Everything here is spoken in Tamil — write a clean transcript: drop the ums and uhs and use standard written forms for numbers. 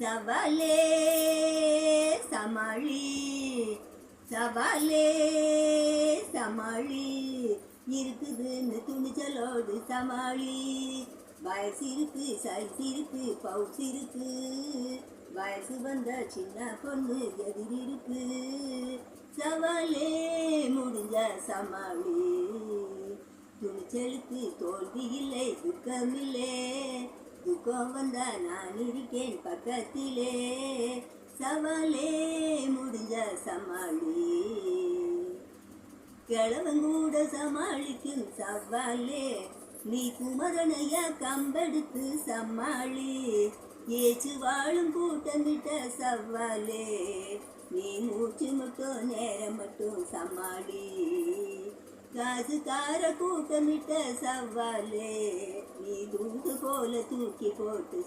சவாலே சமாளி சவாலே சமாளி இருக்குதுன்னு துணிச்சலோடு சமாளி வயசு இருக்கு சைஸ் இருக்கு பவுஸ் இருக்கு வயசு வந்த சின்ன பொண்ணு எதிர் இருக்கு சவாலே முடிஞ்ச சமாளி துணிச்சலுக்கு தோல்வி இல்லை துக்கமில்லை துக்கம் வந்தா நான் இருக்கேன் பக்கத்திலே சவாலே முடிஞ்ச சமாளி கிழவங்கூட சமாளிக்கும் சவாலே நீ குமரனைய கம்பெடுத்து சமாளி ஏச்சு வாழும் கூட்டமிட்ட சவாலே நீ மூச்சு மட்டும் நேரம் மட்டும் சமாளி காசுக்கார கூட்டமிட்ட சவாலே நீ தூக்கு போல தூக்கி போட்டு